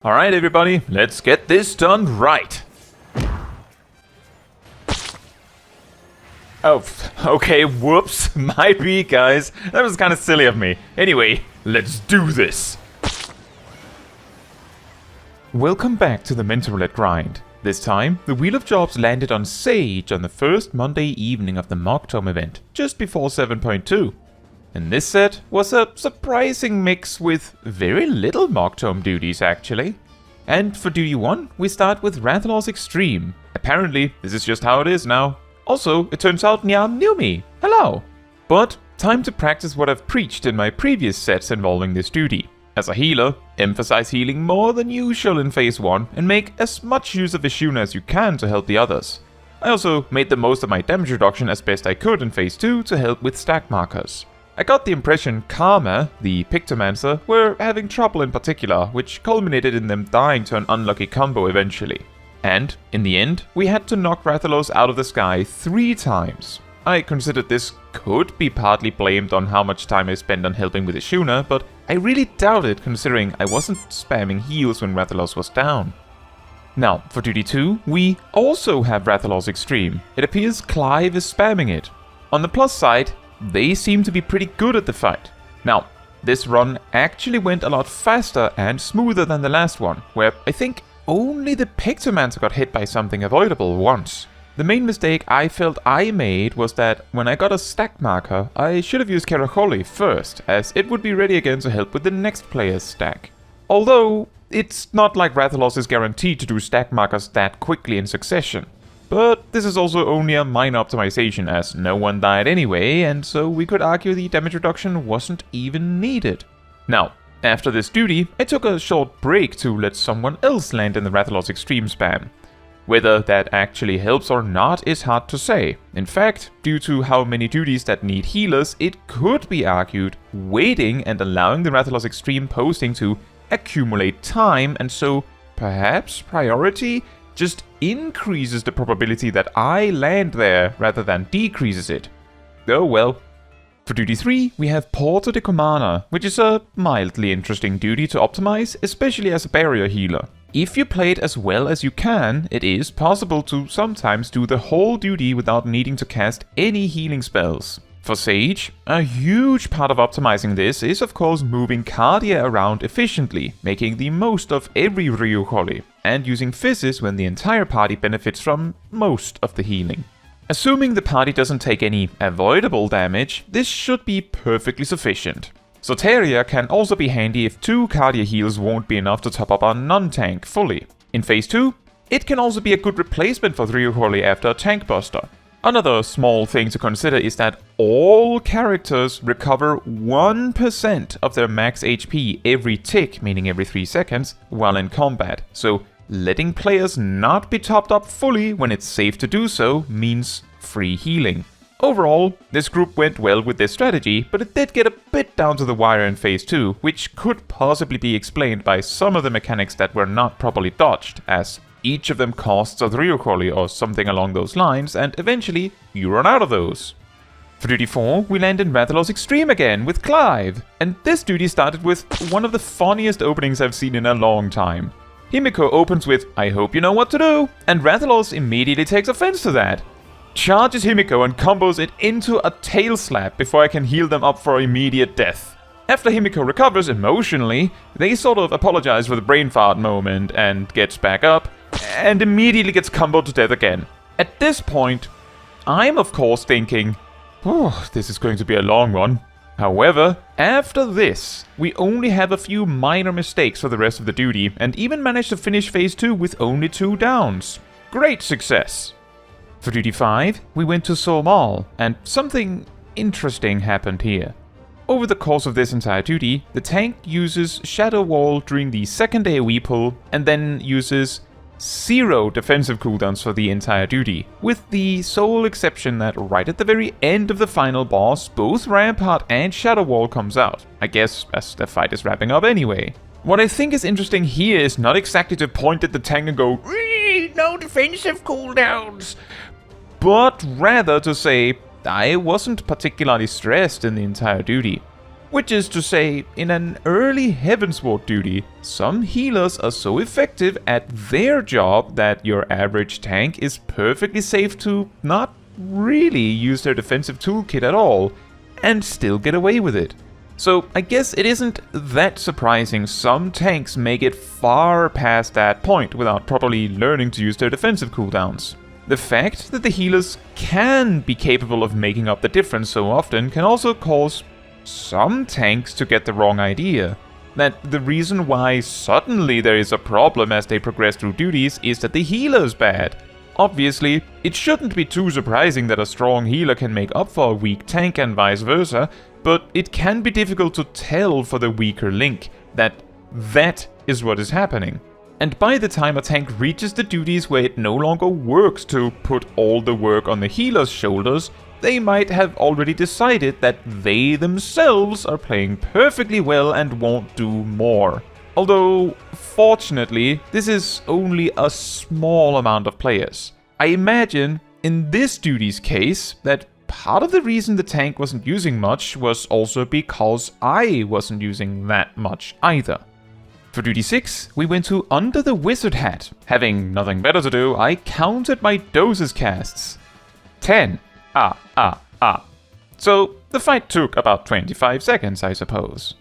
Alright everybody, let's get this done right. Oh, okay, whoops, might be guys. That was kind of silly of me. Anyway, let's do this. Welcome back to the Mentor Roulette grind. This time, the Wheel of Jobs landed on Sage on the first Monday evening of the Sohm event, just before 7.2. And this set was a surprising mix with very little Sohm duties actually. And for duty 1, we start with Rathalos Extreme. Apparently, this is just how it is now. Also, it turns out Nyan knew me. Hello! But time to practice what I've preached in my previous sets involving this duty. As a healer, emphasize healing more than usual in phase 1 and make as much use of Ishuna as you can to help the others. I also made the most of my damage reduction as best I could in phase 2 to help with stack markers. I got the impression Karma, the Pictomancer, were having trouble in particular, which culminated in them dying to an unlucky combo eventually. And, in the end, we had to knock Rathalos out of the sky 3 times. I considered this could be partly blamed on how much time I spent on helping with Ishuna, but I really doubt it considering I wasn't spamming heals when Rathalos was down. Now, for duty 2, we also have Rathalos Extreme. It appears Clive is spamming it. On the plus side, they seem to be pretty good at the fight. Now, this run actually went a lot faster and smoother than the last one, where I think only the Pictomancer got hit by something avoidable once. The main mistake I felt I made was that when I got a stack marker, I should have used Qarn first, as it would be ready again to help with the next player's stack. Although, it's not like Rathalos is guaranteed to do stack markers that quickly in succession. But this is also only a minor optimization as no one died anyway, and so we could argue the damage reduction wasn't even needed. Now, after this duty, I took a short break to let someone else land in the Rathalos Extreme spam. Whether that actually helps or not is hard to say. In fact, due to how many duties that need healers, it could be argued waiting and allowing the Rathalos Extreme posting to accumulate time, and so perhaps priority just increases the probability that I land there rather than decreases it. Oh well. For duty 3, we have Porta Decumana, which is a mildly interesting duty to optimize, especially as a barrier healer. If you play it as well as you can, it is possible to sometimes do the whole duty without needing to cast any healing spells. For Sage, a huge part of optimizing this is of course moving Cardia around efficiently, making the most of every Ryuholi, and using Physis when the entire party benefits from most of the healing. Assuming the party doesn't take any avoidable damage, this should be perfectly sufficient. Soteria can also be handy if 2 Cardia heals won't be enough to top up our non-tank fully. In phase 2, it can also be a good replacement for Ryuholi after a tank buster. Another small thing to consider is that all characters recover 1% of their max HP every tick, meaning every 3 seconds, while in combat. So letting players not be topped up fully when it's safe to do so means free healing. Overall, this group went well with this strategy, but it did get a bit down to the wire in phase 2, which could possibly be explained by some of the mechanics that were not properly dodged, as each of them costs a Ryuholi or something along those lines, and eventually you run out of those. For duty 4, we land in Rathalos Extreme again with Clive, and this duty started with one of the funniest openings I've seen in a long time. Himiko opens with, "I hope you know what to do," and Rathalos immediately takes offense to that. Charges Himiko and combos it into a tail slap before I can heal them up for immediate death. After Himiko recovers emotionally, they sort of apologize for the brain fart moment and gets back up, and immediately gets comboed to death again. At this point, I'm of course thinking, oh, this is going to be a long one. However, after this, we only have a few minor mistakes for the rest of the duty, and even managed to finish phase 2 with only 2 downs. Great success! For duty 5, we went to Sohm, and something interesting happened here. Over the course of this entire duty, the tank uses Shadow Wall during the second AoE pull, and then uses 0 defensive cooldowns for the entire duty, with the sole exception that right at the very end of the final boss, both Rampart and Shadow Wall comes out. I guess as the fight is wrapping up anyway. What I think is interesting here is not exactly to point at the tank and go, "No defensive cooldowns," but rather to say, I wasn't particularly stressed in the entire duty. Which is to say, in an early Heavensward duty, some healers are so effective at their job that your average tank is perfectly safe to not really use their defensive toolkit at all, and still get away with it. So I guess it isn't that surprising some tanks make it far past that point without properly learning to use their defensive cooldowns. The fact that the healers can be capable of making up the difference so often can also cause some tanks to get the wrong idea. That the reason why suddenly there is a problem as they progress through duties is that the healer's bad. Obviously, it shouldn't be too surprising that a strong healer can make up for a weak tank and vice versa, but it can be difficult to tell for the weaker link that is what is happening. And by the time a tank reaches the duties where it no longer works to put all the work on the healer's shoulders, they might have already decided that they themselves are playing perfectly well and won't do more. Although, fortunately, this is only a small amount of players. I imagine, in this duty's case, that part of the reason the tank wasn't using much was also because I wasn't using that much either. For duty 6, we went to Under the Wizard Hat. Having nothing better to do, I counted my doses casts. 10. So, the fight took about 25 seconds, I suppose.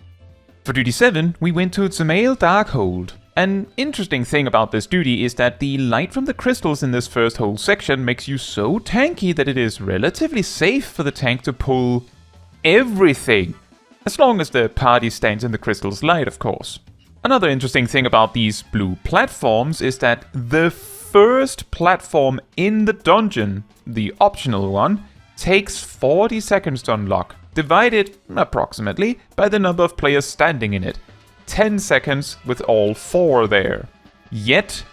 For duty 7, we went to Dzemael Darkhold. An interesting thing about this duty is that the light from the crystals in this first whole section makes you so tanky that it is relatively safe for the tank to pull everything. As long as the party stands in the crystal's light, of course. Another interesting thing about these blue platforms is that the first platform in the dungeon, the optional one, takes 40 seconds to unlock, divided approximately by the number of players standing in it. 10 seconds with all 4 there. Yet,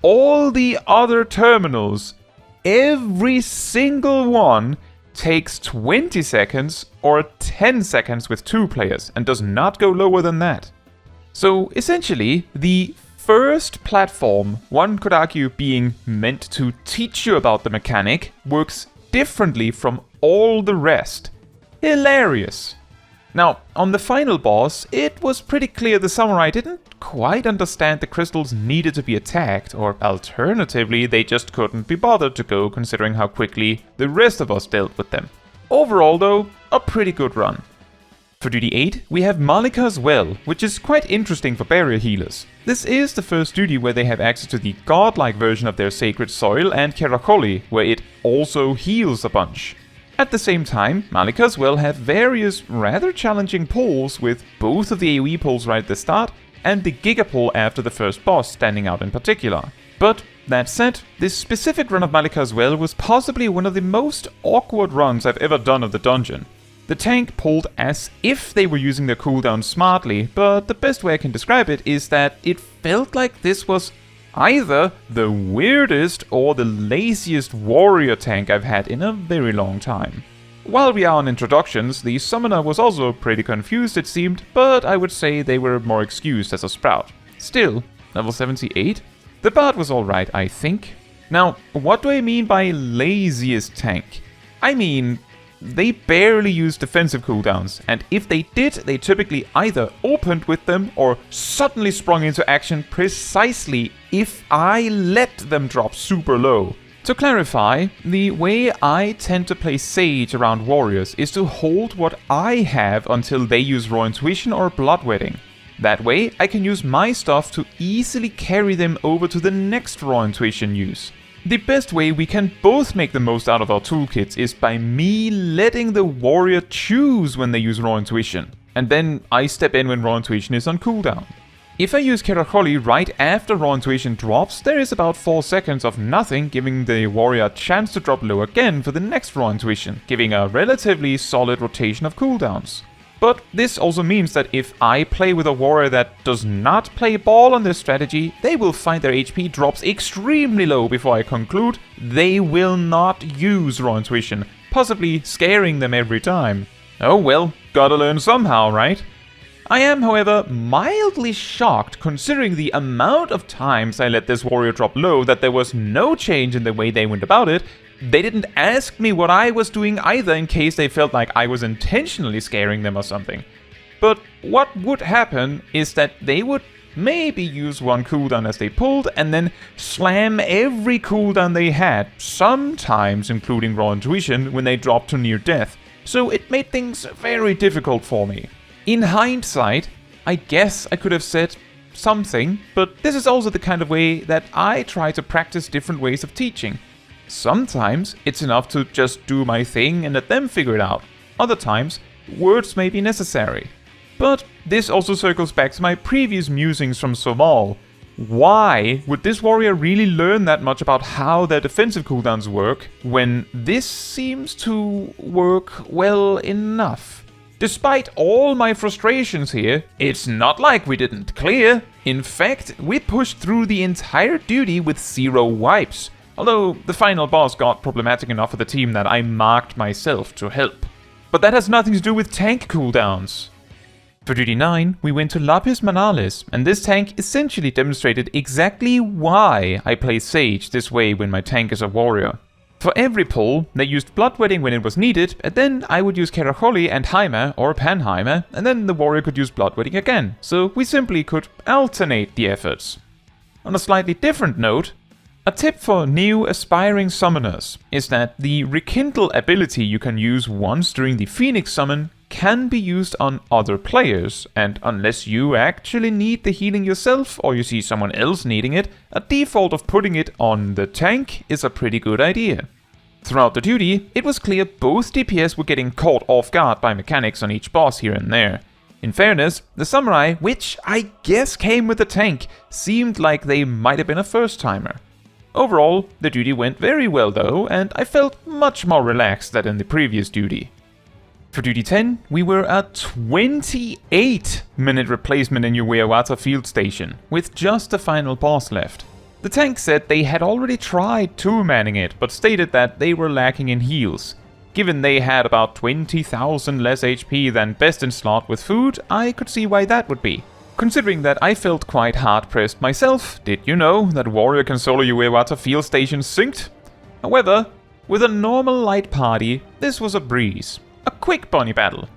all the other terminals, every single one, takes 20 seconds or 10 seconds with 2 players and does not go lower than that. So essentially, the first platform, one could argue being meant to teach you about the mechanic, works differently from all the rest. Hilarious. Now, on the final boss, it was pretty clear the samurai didn't quite understand the crystals needed to be attacked, or alternatively, they just couldn't be bothered to go considering how quickly the rest of us dealt with them. Overall though, a pretty good run. For duty 8, we have Malikah's Well, which is quite interesting for barrier healers. This is the first duty where they have access to the godlike version of their sacred soil and Qarn, where it also heals a bunch. At the same time, Malikah's Well have various rather challenging pulls, with both of the AoE pulls right at the start and the Giga pull after the first boss standing out in particular. But that said, this specific run of Malikah's Well was possibly one of the most awkward runs I've ever done of the dungeon. The tank pulled as if they were using their cooldown smartly, but the best way I can describe it is that it felt like this was either the weirdest or the laziest warrior tank I've had in a very long time. While we are on introductions, the summoner was also pretty confused it seemed, but I would say they were more excused as a sprout. Still, level 78? The bard was alright, I think. Now, what do I mean by laziest tank? I mean, they barely used defensive cooldowns, and if they did, they typically either opened with them or suddenly sprung into action precisely if I let them drop super low. To clarify, the way I tend to play Sage around warriors is to hold what I have until they use Raw Intuition or Bloodwetting. That way, I can use my stuff to easily carry them over to the next Raw Intuition use. The best way we can both make the most out of our toolkits is by me letting the warrior choose when they use Raw Intuition, and then I step in when Raw Intuition is on cooldown. If I use Qarn right after Raw Intuition drops, there is about 4 seconds of nothing, giving the warrior a chance to drop low again for the next Raw Intuition, giving a relatively solid rotation of cooldowns. But this also means that if I play with a warrior that does not play ball on this strategy, they will find their HP drops extremely low before I conclude they will not use Raw Intuition, possibly scaring them every time. Oh well, gotta learn somehow, right? I am, however, mildly shocked considering the amount of times I let this warrior drop low that there was no change in the way they went about it. They didn't ask me what I was doing either in case they felt like I was intentionally scaring them or something. but what would happen is that they would maybe use one cooldown as they pulled and then slam every cooldown they had, sometimes including raw intuition when they dropped to near death, so it made things very difficult for me. In hindsight, I guess I could have said something, but this is also the kind of way that I try to practice different ways of teaching. Sometimes it's enough to just do my thing and let them figure it out. Other times, words may be necessary. But this also circles back to my previous musings from Dzemael. Why would this warrior really learn that much about how their defensive cooldowns work, when this seems to work well enough? Despite all my frustrations here, it's not like we didn't clear. In fact, we pushed through the entire duty with 0 wipes. Although the final boss got problematic enough for the team that I marked myself to help. But that has nothing to do with tank cooldowns. For Duty 9, we went to Lapis Manalis, and this tank essentially demonstrated exactly why I play Sage this way when my tank is a warrior. For every pull, they used Bloodwetting when it was needed, and then I would use Keracholi and Heimer or Panheimer, and then the warrior could use Bloodwetting again, so we simply could alternate the efforts. On a slightly different note, a tip for new aspiring summoners is that the Rekindle ability you can use once during the Phoenix summon can be used on other players, and unless you actually need the healing yourself or you see someone else needing it, a default of putting it on the tank is a pretty good idea. Throughout the duty, it was clear both DPS were getting caught off guard by mechanics on each boss here and there. In fairness, the Samurai, which I guess came with the tank, seemed like they might have been a first-timer. Overall, the duty went very well though, and I felt much more relaxed than in the previous duty. For Duty 10, we were a 28-minute replacement in Yuweyawata field station, with just the final boss left. The tank said they had already tried 2-manning it, but stated that they were lacking in heals. Given they had about 20,000 less HP than best in slot with food, I could see why that would be. Considering that I felt quite hard-pressed myself, did you know that warrior can solo Yuweyawata field station synced? However, with a normal light party, this was a breeze. A quick bunny battle.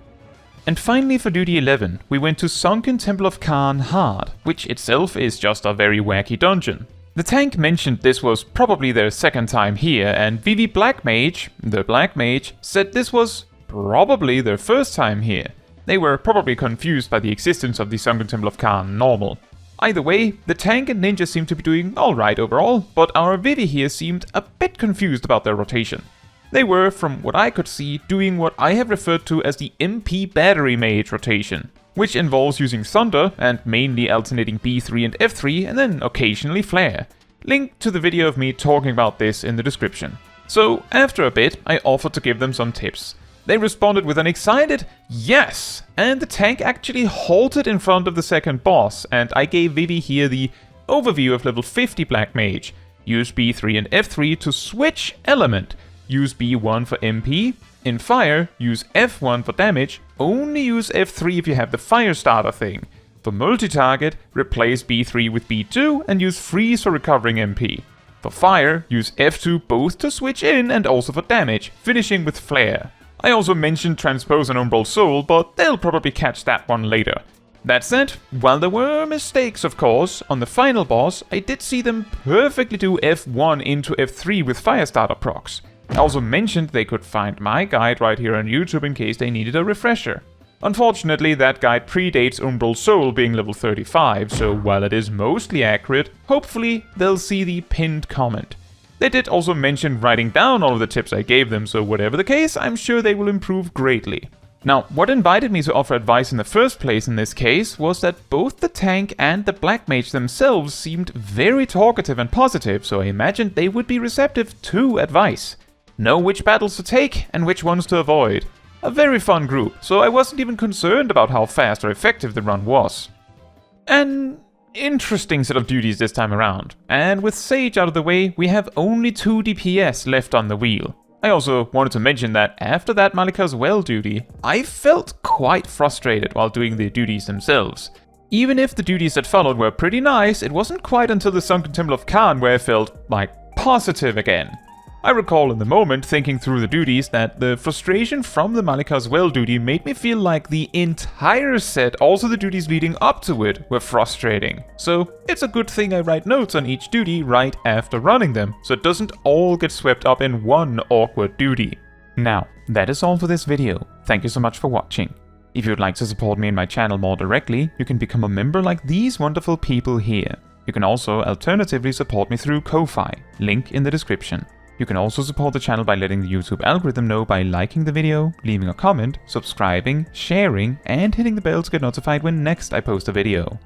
And finally for Duty 11, we went to Sunken Temple of Qarn Hard, which itself is just a very wacky dungeon. The tank mentioned this was probably their second time here, and Vivi Blackmage, the Black Mage, said this was probably their first time here. They were probably confused by the existence of the Sunken Temple of Qarn normal. Either way, the tank and ninja seemed to be doing alright overall, but our Vivi here seemed a bit confused about their rotation. They were, from what I could see, doing what I have referred to as the MP Battery Mage rotation, which involves using Thunder and mainly alternating B3 and F3 and then occasionally Flare. Link to the video of me talking about this in the description. So, after a bit, I offered to give them some tips. They responded with an excited yes, and the tank actually halted in front of the second boss, and I gave Vivi here the overview of level 50 Black Mage. Use B3 and F3 to switch element. Use B1 for MP. In Fire, use F1 for damage. Only use F3 if you have the Fire Starter thing. For multi-target, replace B3 with B2 and use Freeze for recovering MP. For Fire, use F2 both to switch in and also for damage, finishing with Flare. I also mentioned Transpose and Umbral Soul, but they'll probably catch that one later. That said, while there were mistakes of course, on the final boss, I did see them perfectly do F1 into F3 with Firestarter procs. I also mentioned they could find my guide right here on YouTube in case they needed a refresher. Unfortunately, that guide predates Umbral Soul being level 35, so while it is mostly accurate, hopefully they'll see the pinned comment. They did also mention writing down all of the tips I gave them, so whatever the case, I'm sure they will improve greatly. Now, what invited me to offer advice in the first place in this case was that both the tank and the Black Mage themselves seemed very talkative and positive, so I imagined they would be receptive to advice. Know which battles to take and which ones to avoid. A very fun group, so I wasn't even concerned about how fast or effective the run was. An interesting set of duties this time around, and with Sage out of the way, we have only 2 DPS left on the wheel. I also wanted to mention that after that Malikah's well duty, I felt quite frustrated while doing the duties themselves. Even if the duties that followed were pretty nice, it wasn't quite until the Sunken Temple of Qarn where I felt, like, positive again. I recall in the moment thinking through the duties that the frustration from the Malikah's well duty made me feel like the entire set, also the duties leading up to it, were frustrating. So it's a good thing I write notes on each duty right after running them, so it doesn't all get swept up in one awkward duty. Now, that is all for this video. Thank you so much for watching. If you would like to support me and my channel more directly, you can become a member like these wonderful people here. You can also alternatively support me through Ko-Fi, link in the description. You can also support the channel by letting the YouTube algorithm know by liking the video, leaving a comment, subscribing, sharing, and hitting the bell to get notified when next I post a video.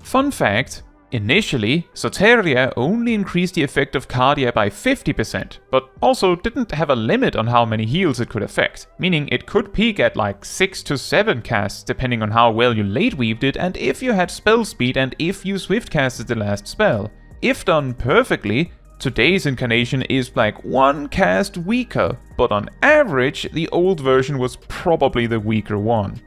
Fun fact, initially, Soteria only increased the effect of Cardia by 50%, but also didn't have a limit on how many heals it could affect, meaning it could peak at like 6 to 7 casts depending on how well you late weaved it and if you had spell speed and if you swift casted the last spell. If done perfectly, today's incarnation is like 1 cast weaker, but on average, the old version was probably the weaker one.